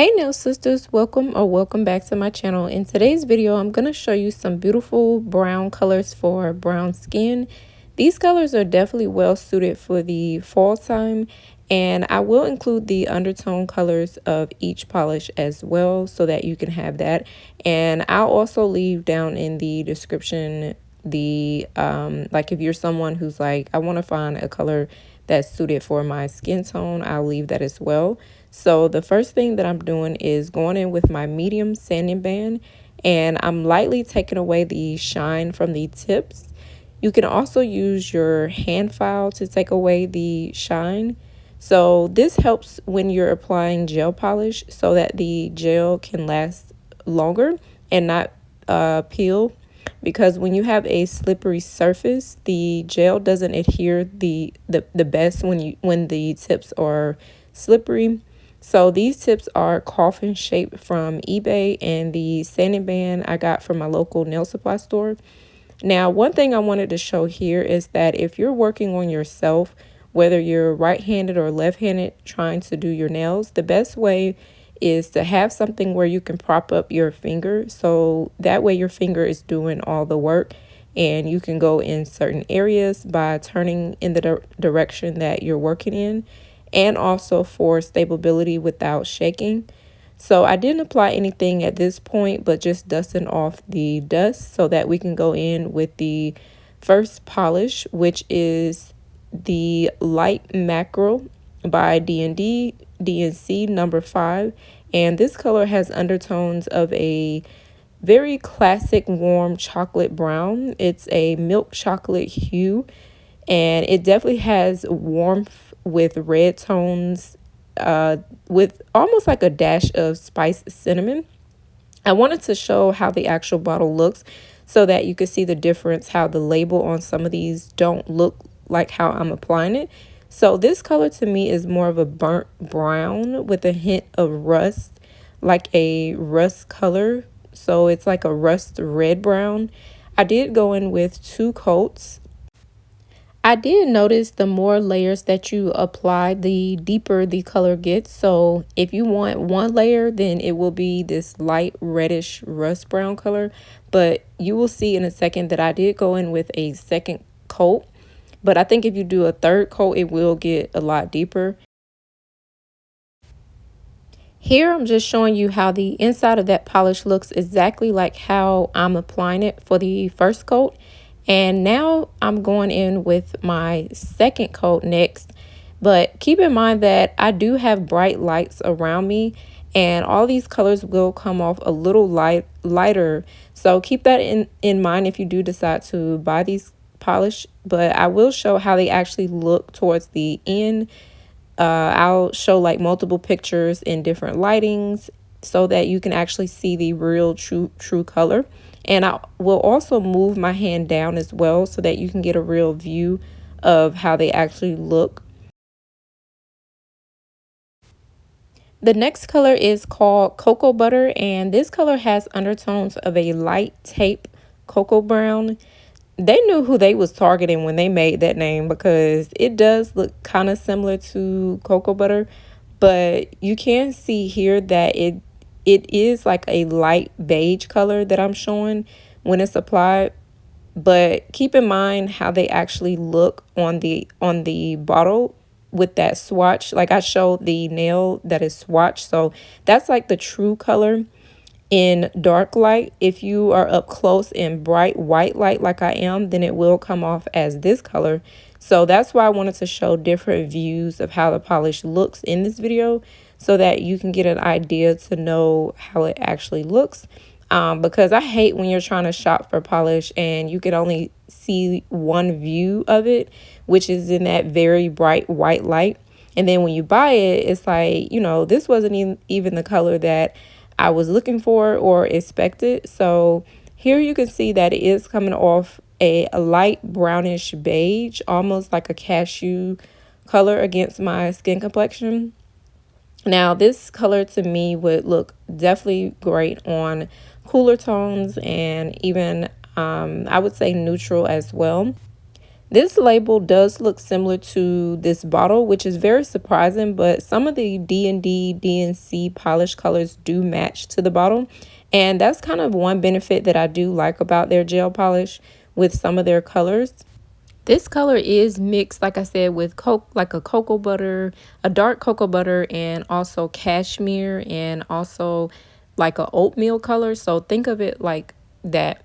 Hey nail sisters, welcome back to my channel. In today's video, I'm going to show you some beautiful brown colors for brown skin. These colors are definitely well suited for the fall time, and I will include the undertone colors of each polish as well so that you can have that. And I'll also leave down in the description the like if you're someone who's like, I want to find a color that's suited for my skin tone, I'll leave that as well. So the first thing that I'm doing is going in with my medium sanding band, and I'm lightly taking away the shine from the tips. You can also use your hand file to take away the shine. So this helps when you're applying gel polish so that the gel can last longer and not peel, because when you have a slippery surface, the gel doesn't adhere the best when the tips are slippery. So these tips are coffin shaped from eBay, and the sanding band I got from my local nail supply store. Now, one thing I wanted to show here is that if you're working on yourself, whether you're right-handed or left-handed trying to do your nails, the best way is to have something where you can prop up your finger. So that way your finger is doing all the work, and you can go in certain areas by turning in the direction that you're working in, and also for stability without shaking. So I didn't apply anything at this point, but just dusting off the dust so that we can go in with the first polish, which is the Light Macore by D&D DNC number 5. And this color has undertones of a very classic warm chocolate brown. It's a milk chocolate hue, and it definitely has warmth with red tones, with almost like a dash of spiced cinnamon. I wanted to show how the actual bottle looks so that you can see the difference, how the label on some of these don't look like how I'm applying it. So this color to me is more of a burnt brown with a hint of rust, like a rust color. So it's like a rust red brown. I did go in with 2 coats. I did notice the more layers that you apply, the deeper the color gets. So if you want 1 layer, then it will be this light reddish rust brown color. But you will see in a second that I did go in with a 2nd coat. But I think if you do a 3rd coat, it will get a lot deeper. Here I'm just showing you how the inside of that polish looks exactly like how I'm applying it for the 1st coat. And now I'm going in with my 2nd coat next. But keep in mind that I do have bright lights around me, and all these colors will come off a little lighter. So keep that in mind if you do decide to buy these polish. But I will show how they actually look towards the end. I'll show like multiple pictures in different lightings so that you can actually see the real true color. And I will also move my hand down as well so that you can get a real view of how they actually look. The next color is called Coco Butter, and this color has undertones of a light taupe cocoa brown. They knew who they was targeting when they made that name, because it does look kind of similar to Cocoa Butter, but you can see here that it is like a light beige color that I'm showing when it's applied. But keep in mind how they actually look on the bottle with that swatch. Like I showed the nail that is swatched, so that's like the true color in dark light. If you are up close in bright white light like I am, then it will come off as this color. So that's why I wanted to show different views of how the polish looks in this video so that you can get an idea to know how it actually looks. Because I hate when you're trying to shop for polish and you can only see one view of it, which is in that very bright white light. And then when you buy it, it's like, you know, this wasn't even the color that I was looking for or expected. So here you can see that it is coming off a light brownish beige, almost like a cashew color against my skin complexion. Now this color to me would look definitely great on cooler tones, and even I would say neutral as well. This label does look similar to this bottle, which is very surprising, but some of the D&D DNC polish colors do match to the bottle. And that's kind of one benefit that I do like about their gel polish with some of their colors. This color is mixed, like I said, with like a cocoa butter, a dark cocoa butter, and also cashmere, and also like a oatmeal color. So think of it like that.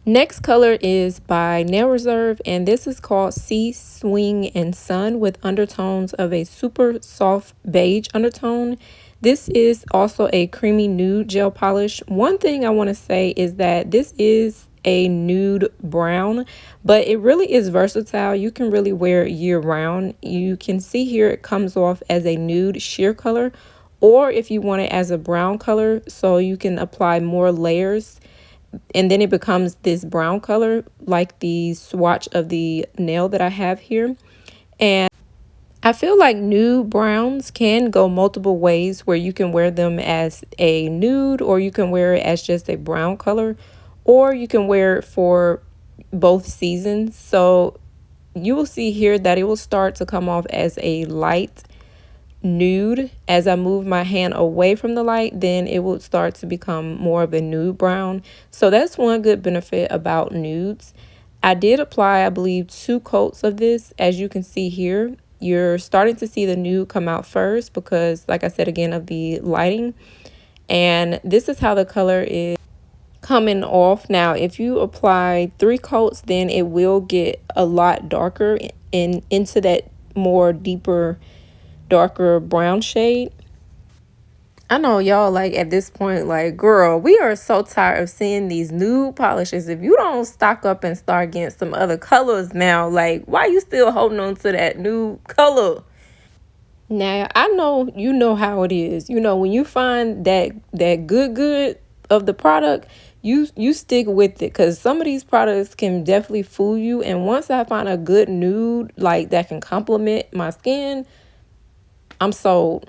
Next color is by Nail Reserve, and this is called Sea, Swing, and Sun with undertones of a super soft beige undertone. This is also a creamy nude gel polish. One thing I want to say is that this is a nude brown, but it really is versatile. You can really wear it year round. You can see here it comes off as a nude sheer color, or if you want it as a brown color, so you can apply more layers and then it becomes this brown color like the swatch of the nail that I have here. And I feel like nude browns can go multiple ways, where you can wear them as a nude, or you can wear it as just a brown color, or you can wear it for both seasons. So you will see here that it will start to come off as a light nude. As I move my hand away from the light, then it will start to become more of a nude brown. So that's one good benefit about nudes. I did apply, I believe, 2 coats of this. As you can see here, you're starting to see the nude come out first because, like I said again, of the lighting. And this is how the color is coming off. Now if you apply 3 coats, then it will get a lot darker into that more deeper, darker brown shade. I know y'all like at this point like, girl, we are so tired of seeing these nude polishes. If you don't stock up and start getting some other colors now, like, why you still holding on to that nude color? Now I know you know how it is. You know, when you find that good of the product, you stick with it, because some of these products can definitely fool you. And once I find a good nude like that can complement my skin, I'm sold.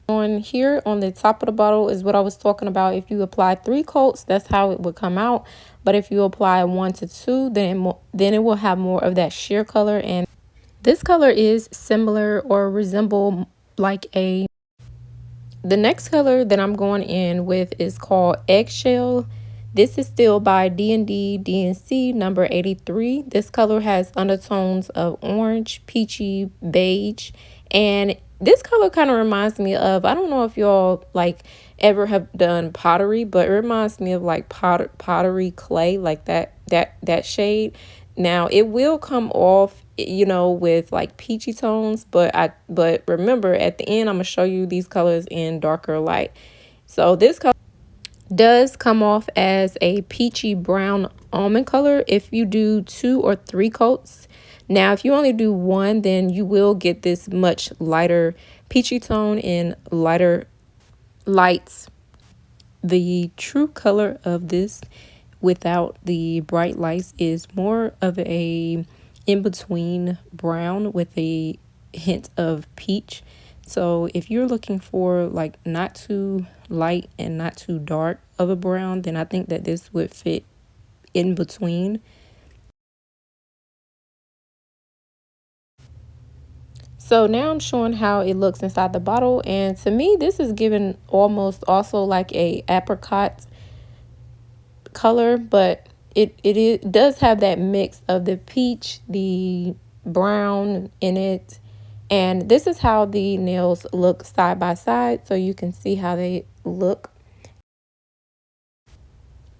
On here on the top of the bottle is what I was talking about. If you apply 3 coats, that's how it would come out. But if you apply 1 to 2, then it will have more of that sheer color. And this color is similar or resemble like a. The next color that I'm going in with is called Eggshell. This is still by D&D DNC number 83. This color has undertones of orange, peachy, beige, and this color kind of reminds me of, I don't know if y'all like ever have done pottery, but it reminds me of like pottery clay, like that shade. Now it will come off, you know, with like peachy tones, but remember at the end I'm gonna show you these colors in darker light. So this color does come off as a peachy brown almond color if you do 2 or 3 coats. Now if you only do 1, then you will get this much lighter peachy tone in lighter lights. The true color of this without the bright lights is more of a in-between brown with a hint of peach. So if you're looking for like not too light and not too dark of a brown, then I think that this would fit in between. So now I'm showing how it looks inside the bottle, and to me this is giving almost also like a apricot color, but it does have that mix of the peach, the brown in it. And this is how the nails look side by side, so you can see how they look.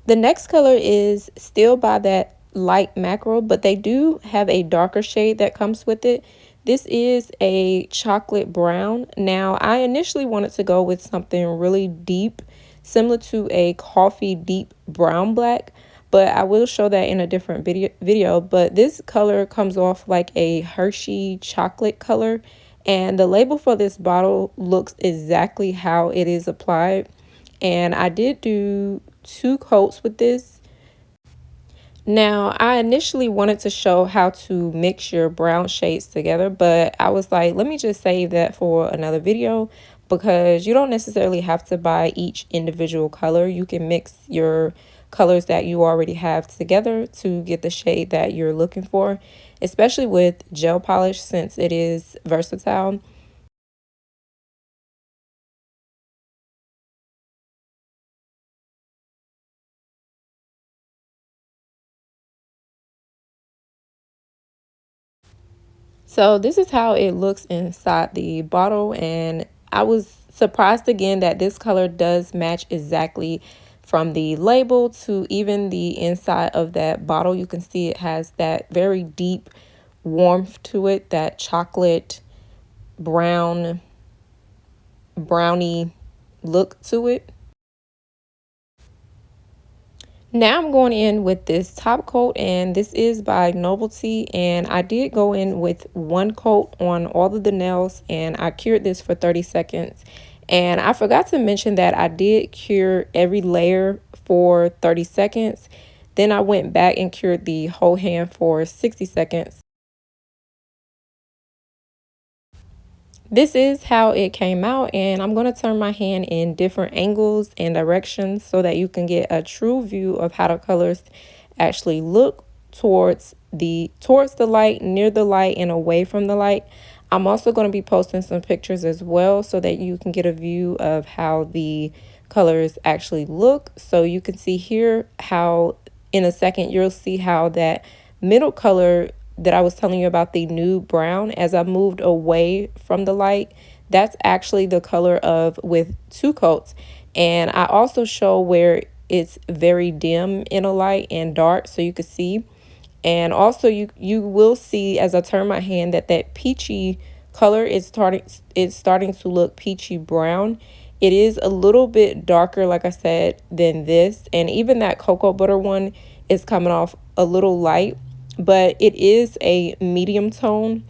The next color is still by that Light Macore, but they do have a darker shade that comes with it. This is a chocolate brown. Now I initially wanted to go with something really deep, similar to a coffee deep brown black, but I will show that in a different video. But this color comes off like a Hershey chocolate color, and the label for this bottle looks exactly how it is applied. And I did do 2 coats with this. Now I initially wanted to show how to mix your brown shades together, but I was like, let me just save that for another video, because you don't necessarily have to buy each individual color. You can mix your colors that you already have together to get the shade that you're looking for, especially with gel polish since it is versatile. So this is how it looks inside the bottle, and I was surprised again that this color does match exactly from the label to even the inside of that bottle. You can see it has that very deep warmth to it, that chocolate brown brownie look to it. Now I'm going in with this top coat, and this is by Novelty, and I did go in with one coat on all of the nails, and I cured this for 30 seconds. And I forgot to mention that I did cure every layer for 30 seconds. Then I went back and cured the whole hand for 60 seconds. This is how it came out, and I'm going to turn my hand in different angles and directions so that you can get a true view of how the colors actually look towards the light, near the light, and away from the light. I'm also going to be posting some pictures as well so that you can get a view of how the colors actually look. So you can see here how in a second you'll see how that middle color that I was telling you about, the nude brown, as I moved away from the light, that's actually the color of with two coats. And I also show where it's very dim in a light and dark so you can see. And also you will see as I turn my hand that that peachy color is starting to look peachy brown. It is a little bit darker, like I said, than this, and even that cocoa butter one is coming off a little light, but it is a medium tone.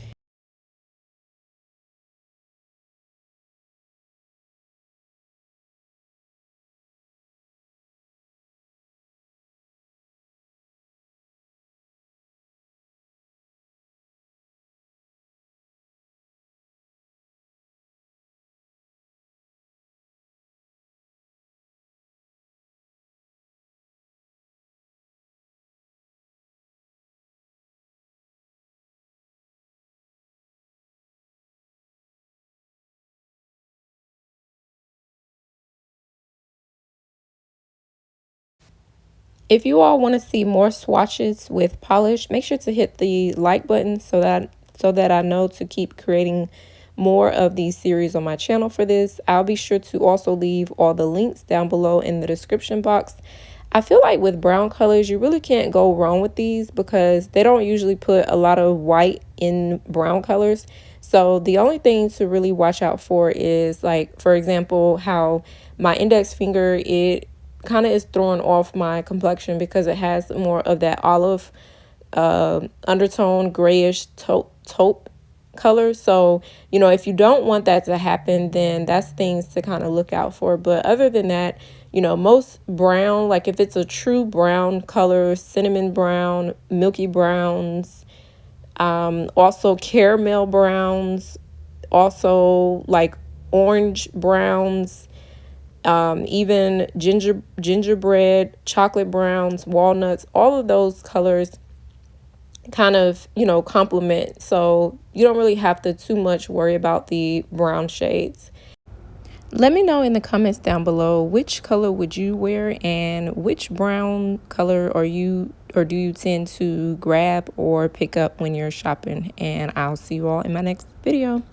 If you all want to see more swatches with polish, make sure to hit the like button so that I know to keep creating more of these series on my channel for this. I'll be sure to also leave all the links down below in the description box. I feel like with brown colors, you really can't go wrong with these because they don't usually put a lot of white in brown colors. So the only thing to really watch out for is, like, for example, how my index finger, it kind of is throwing off my complexion because it has more of that olive undertone grayish taupe color. So, you know, if you don't want that to happen, then that's things to kind of look out for. But other than that, you know, most brown, like if it's a true brown color, cinnamon brown, milky browns, also caramel browns, also like orange browns, even gingerbread, chocolate browns, walnuts, all of those colors kind of, you know, complement. So you don't really have to too much worry about the brown shades. Let me know in the comments down below which color would you wear and which brown color do you tend to grab or pick up when you're shopping, and I'll see you all in my next video.